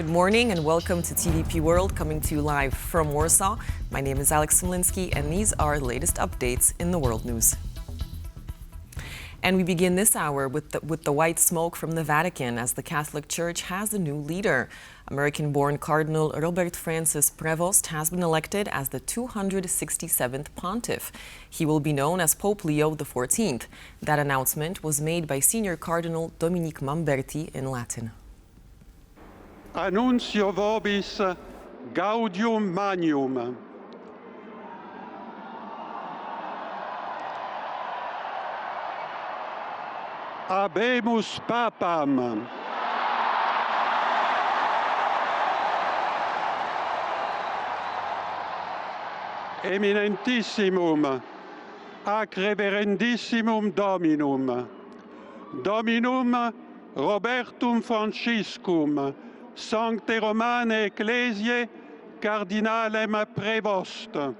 Good morning and welcome to TVP World, coming to you live from Warsaw. My name is Leo XIV and these are the latest updates in the world news. And we begin this hour with the white smoke from the Vatican as the Catholic Church has a new leader. American-born Cardinal Robert Francis Prevost has been elected as the 267th pontiff. He will be known as Pope Leo XIV. That announcement was made by Senior Cardinal Dominique Mamberti in Latin. Annuncio vobis gaudium magnum. Habemus papam. Eminentissimum, ac reverendissimum Dominum, Dominum Robertum Franciscum, Sancte Romane Ecclesiae, Cardinalem Prevost,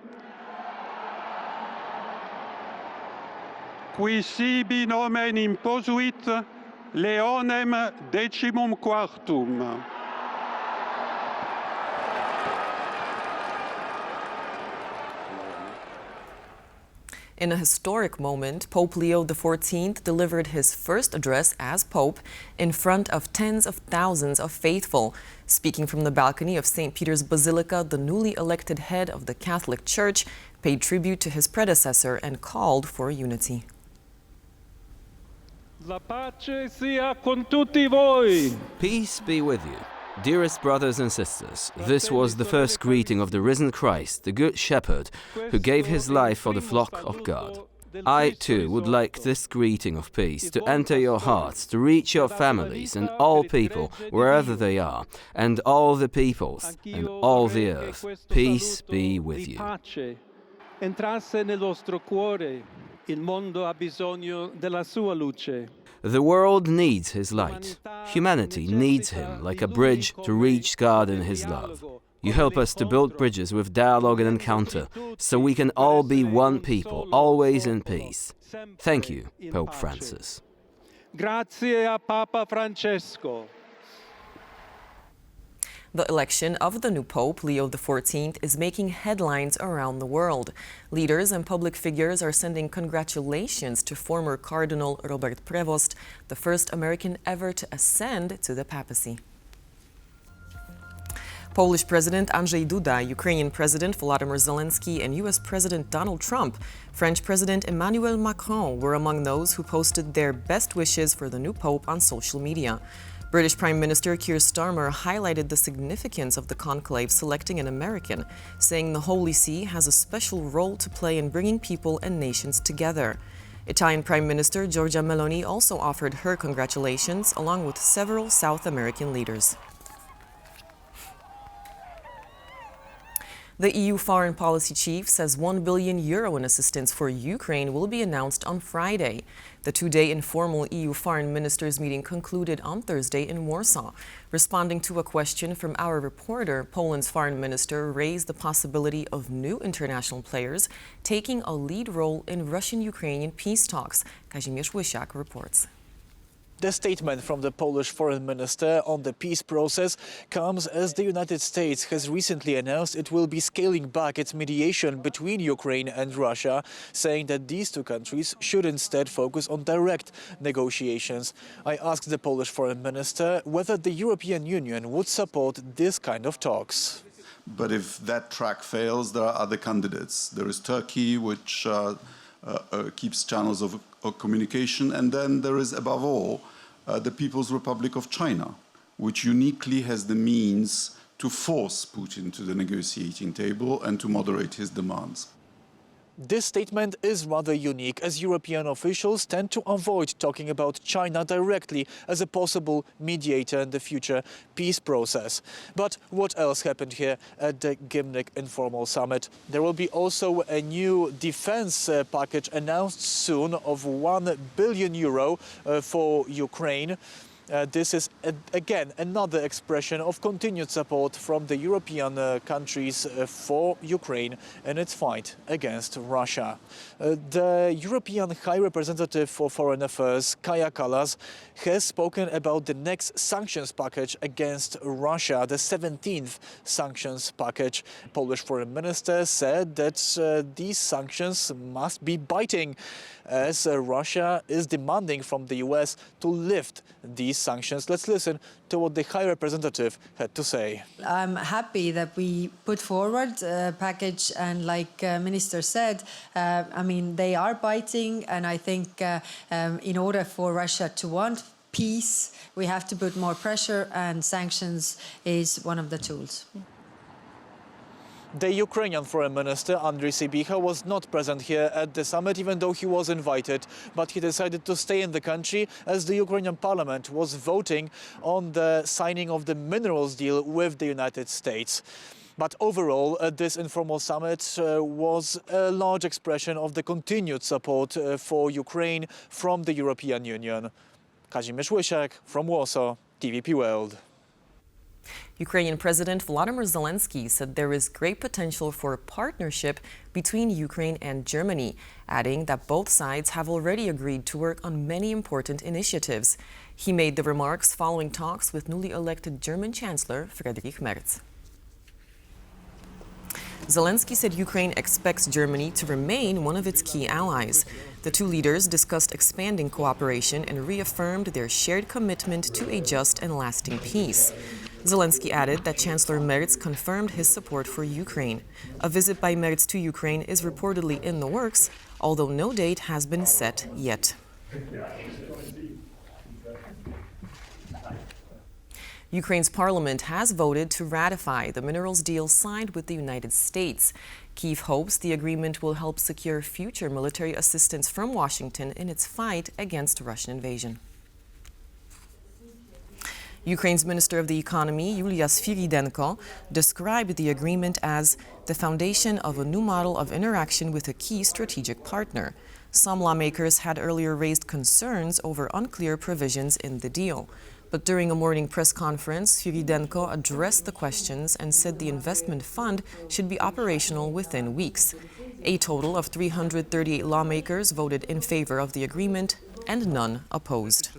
qui sibi nomen imposuit Leonem XIV. In a historic moment, Pope Leo XIV delivered his first address as Pope in front of tens of thousands of faithful. Speaking from the balcony of St. Peter's Basilica, the newly elected head of the Catholic Church paid tribute to his predecessor and called for unity. La pace sia con tutti voi. Peace be with you. Dearest brothers and sisters, this was the first greeting of the risen Christ, the Good Shepherd, who gave his life for the flock of God. I, too, would like this greeting of peace to enter your hearts, to reach your families and all people, wherever they are, and all the peoples, and all the earth. Peace be with you. Entrasse nel vostro cuore, il mondo ha bisogno della sua luce. The world needs his light. Humanity needs him like a bridge to reach God in his love. You help us to build bridges with dialogue and encounter, so we can all be one people, always in peace. Thank you, Pope Francis. Grazie a Papa Francesco. The election of the new Pope, Leo XIV, is making headlines around the world. Leaders and public figures are sending congratulations to former Cardinal Robert Prevost, the first American ever to ascend to the papacy. Polish President Andrzej Duda, Ukrainian President Volodymyr Zelenskyy, and U.S. President Donald Trump, French President Emmanuel Macron were among those who posted their best wishes for the new Pope on social media. British Prime Minister Keir Starmer highlighted the significance of the conclave selecting an American, saying the Holy See has a special role to play in bringing people and nations together. Italian Prime Minister Giorgia Meloni also offered her congratulations, along with several South American leaders. The EU foreign policy chief says €1 billion in assistance for Ukraine will be announced on Friday. The two-day informal EU foreign ministers meeting concluded on Thursday in Warsaw. Responding to a question from our reporter, Poland's foreign minister raised the possibility of new international players taking a lead role in Russian-Ukrainian peace talks. Kazimierz Łysiak reports. The statement from the Polish foreign minister on the peace process comes as the United States has recently announced it will be scaling back its mediation between Ukraine and Russia, saying that these two countries should instead focus on direct negotiations. I asked the Polish foreign minister whether the European Union would support this kind of talks. But if that track fails, there are other candidates. There is Turkey, which keeps channels of communication, and then there is, above all, the People's Republic of China, which uniquely has the means to force Putin to the negotiating table and to moderate his demands. This statement is rather unique, as European officials tend to avoid talking about China directly as a possible mediator in the future peace process. But what else happened here at the Gymnich informal summit? There will be also a new defense package announced soon of €1 billion for Ukraine. This is, again, another expression of continued support from the European countries for Ukraine in its fight against Russia. The European High Representative for Foreign Affairs, Kaja Kallas, has spoken about the next sanctions package against Russia, the 17th sanctions package. Polish Foreign Minister said that these sanctions must be biting, as Russia is demanding from the US to lift these sanctions. Let's listen to what the High Representative had to say. I'm happy that we put forward a package, and like Minister said, I mean, they are biting, and I think in order for Russia to want peace, we have to put more pressure, and sanctions is one of the tools. The Ukrainian Foreign Minister, Andriy Sybiha, was not present here at the summit, even though he was invited. But he decided to stay in the country as the Ukrainian parliament was voting on the signing of the minerals deal with the United States. But overall, this informal summit was a large expression of the continued support for Ukraine from the European Union. Kazimierz Łysiak from Warsaw, TVP World. Ukrainian President Volodymyr Zelenskyy said there is great potential for a partnership between Ukraine and Germany, adding that both sides have already agreed to work on many important initiatives. He made the remarks following talks with newly elected German Chancellor Friedrich Merz. Zelenskyy said Ukraine expects Germany to remain one of its key allies. The two leaders discussed expanding cooperation and reaffirmed their shared commitment to a just and lasting peace. Zelenskyy added that Chancellor Merz confirmed his support for Ukraine. A visit by Merz to Ukraine is reportedly in the works, although no date has been set yet. Ukraine's parliament has voted to ratify the minerals deal signed with the United States. Kyiv hopes the agreement will help secure future military assistance from Washington in its fight against Russian invasion. Ukraine's Minister of the Economy, Leo XIV, described the agreement as the foundation of a new model of interaction with a key strategic partner. Some lawmakers had earlier raised concerns over unclear provisions in the deal. But during a morning press conference, Fyrydenko addressed the questions and said the investment fund should be operational within weeks. A total of 338 lawmakers voted in favor of the agreement and none opposed.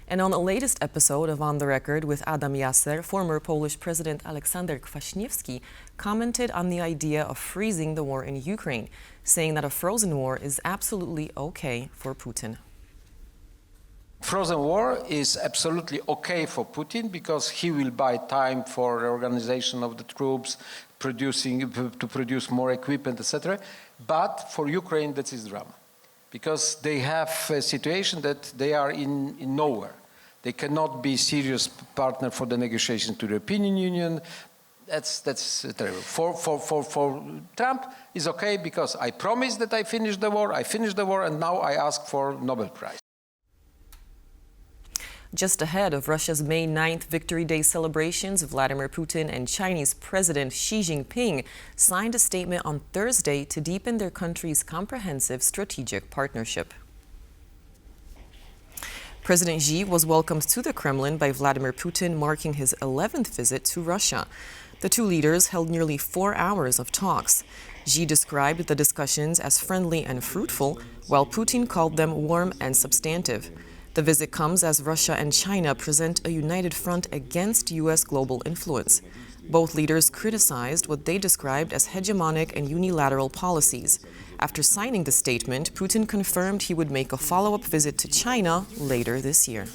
And on the latest episode of On the Record with Adam Jasser, former Polish President Aleksander Kwaśniewski commented on the idea of freezing the war in Ukraine, saying that a frozen war is absolutely okay for Putin. Frozen war is absolutely okay for Putin because he will buy time for reorganization of the troops, to produce more equipment, etc. But for Ukraine, that is drama, because they have a situation that they are in nowhere. They cannot be serious partner for the negotiation to the European Union. That's terrible. For Trump, it's okay because I promised that I finished the war, and now I ask for Nobel Prize. Just ahead of Russia's May 9th Victory Day celebrations, Vladimir Putin and Chinese President Xi Jinping signed a statement on Thursday to deepen their countries' comprehensive strategic partnership. President Xi was welcomed to the Kremlin by Vladimir Putin, marking his 11th visit to Russia. The two leaders held nearly 4 hours of talks. Xi described the discussions as friendly and fruitful, while Putin called them warm and substantive. The visit comes as Russia and China present a united front against U.S. global influence. Both leaders criticized what they described as hegemonic and unilateral policies. After signing the statement, Putin confirmed he would make a follow-up visit to China later this year.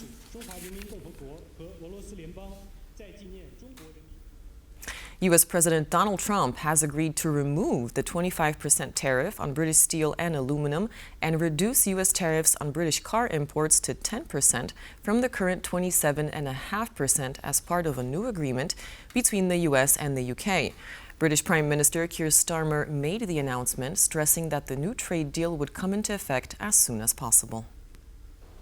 U.S. President Donald Trump has agreed to remove the 25% tariff on British steel and aluminum and reduce U.S. tariffs on British car imports to 10% from the current 27.5% as part of a new agreement between the U.S. and the U.K. British Prime Minister Keir Starmer made the announcement, stressing that the new trade deal would come into effect as soon as possible.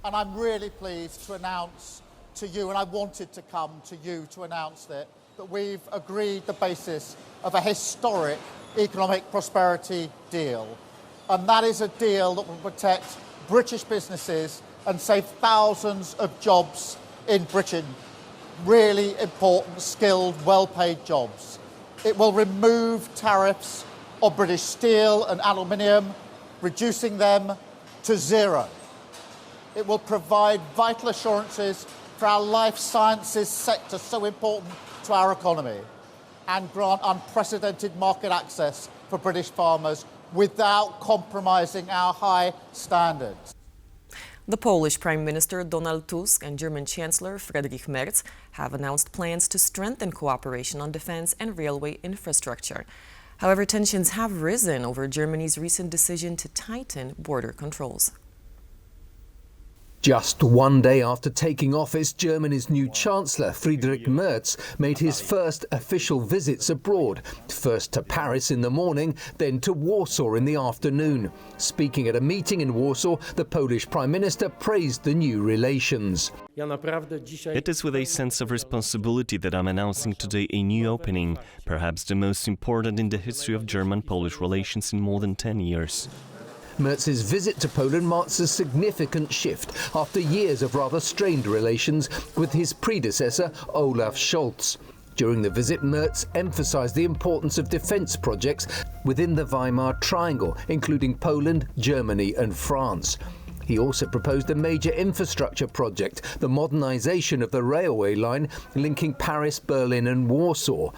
And I'm really pleased to announce to you, and I wanted to come to you to announce that we've agreed the basis of a historic economic prosperity deal. and that is a deal that will protect British businesses and save thousands of jobs in Britain. Really important, skilled, well-paid jobs. It will remove tariffs on British steel and aluminium, reducing them to zero. It will provide vital assurances for our life sciences sector, so important to our economy, and grant unprecedented market access for British farmers without compromising our high standards. The Polish Prime Minister Donald Tusk and German Chancellor Friedrich Merz have announced plans to strengthen cooperation on defense and railway infrastructure. However, tensions have risen over Germany's recent decision to tighten border controls. Just one day after taking office, Germany's new Chancellor Friedrich Merz made his first official visits abroad, first to Paris in the morning, then to Warsaw in the afternoon. Speaking at a meeting in Warsaw, the Polish Prime Minister praised the new relations. It is with a sense of responsibility that I'm announcing today a new opening, perhaps the most important in the history of German-Polish relations in more than 10 years. Merz's visit to Poland marks a significant shift after years of rather strained relations with his predecessor, Olaf Scholz. During the visit, Merz emphasized the importance of defense projects within the Weimar Triangle, including Poland, Germany and France. He also proposed a major infrastructure project, the modernization of the railway line linking Paris, Berlin and Warsaw.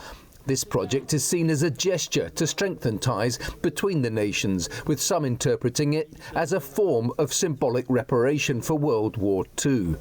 This project is seen as a gesture to strengthen ties between the nations, with some interpreting it as a form of symbolic reparation for World War II.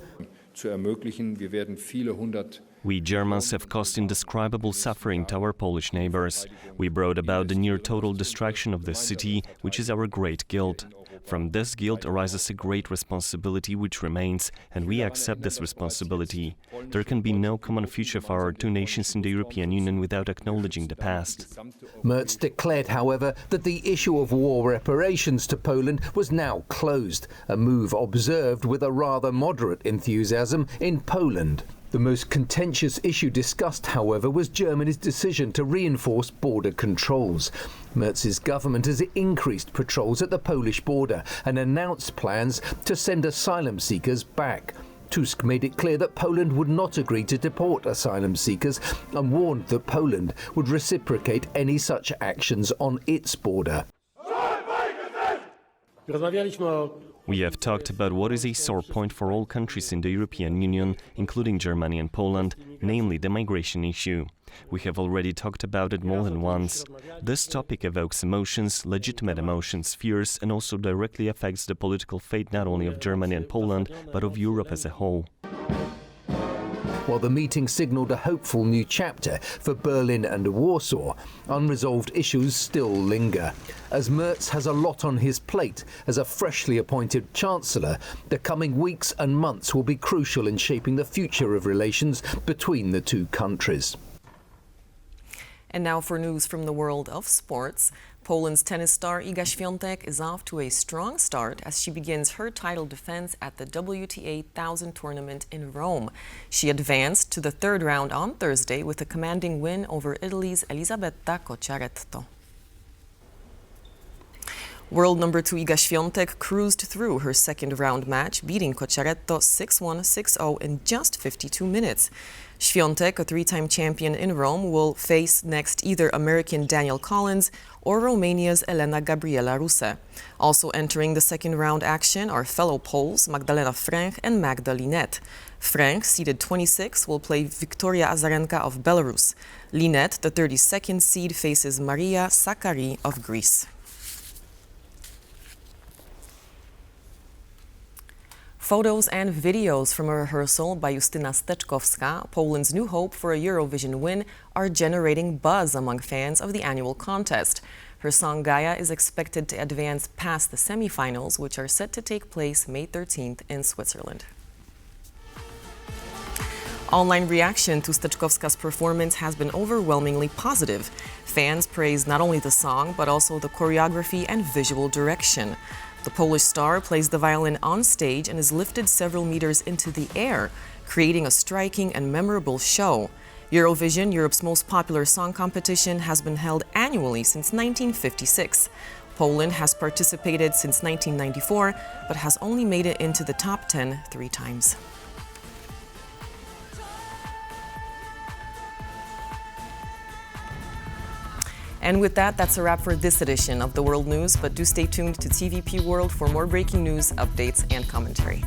We Germans have caused indescribable suffering to our Polish neighbors. We brought about the near-total destruction of this city, which is our great guilt. From this guilt arises a great responsibility which remains, and we accept this responsibility. There can be no common future for our two nations in the European Union without acknowledging the past. Merz declared, however, that the issue of war reparations to Poland was now closed, a move observed with a rather moderate enthusiasm in Poland. The most contentious issue discussed, however, was Germany's decision to reinforce border controls. Merz's government has increased patrols at the Polish border and announced plans to send asylum seekers back. Tusk made it clear that Poland would not agree to deport asylum seekers and warned that Poland would reciprocate any such actions on its border. We have talked about what is a sore point for all countries in the European Union, including Germany and Poland, namely the migration issue. We have already talked about it more than once. This topic evokes emotions, legitimate emotions, fears, and also directly affects the political fate not only of Germany and Poland, but of Europe as a whole. While the meeting signalled a hopeful new chapter for Berlin and Warsaw, unresolved issues still linger. As Merz has a lot on his plate as a freshly appointed Chancellor, the coming weeks and months will be crucial in shaping the future of relations between the two countries. And now for news from the world of sports. Poland's tennis star Iga Świątek is off to a strong start as she begins her title defense at the WTA 1000 tournament in Rome. She advanced to the third round on Thursday with a commanding win over Italy's Elisabetta Cocciaretto. World number 2 Iga Świątek cruised through her second round match, beating Cocciaretto 6-1, 6-0 in just 52 minutes. Świątek, a three-time champion in Rome, will face next either American Danielle Collins or Romania's Elena Gabriela Ruse. Also entering the second round action are fellow Poles Magdalena Fręch and Magda Linette. Fręch, seeded 26, will play Victoria Azarenka of Belarus. Linette, the 32nd seed, faces Maria Sakkari of Greece. Photos and videos from a rehearsal by Justyna Steczkowska, Poland's new hope for a Eurovision win, are generating buzz among fans of the annual contest. Her song Gaia is expected to advance past the semi-finals, which are set to take place May 13th in Switzerland. Online reaction to Steczkowska's performance has been overwhelmingly positive. Fans praise not only the song, but also the choreography and visual direction. The Polish star plays the violin on stage and is lifted several meters into the air, creating a striking and memorable show. Eurovision, Europe's most popular song competition, has been held annually since 1956. Poland has participated since 1994, but has only made it into the top 10 3 times. And with that, that's a wrap for this edition of the World News, but do stay tuned to TVP World for more breaking news, updates, and commentary.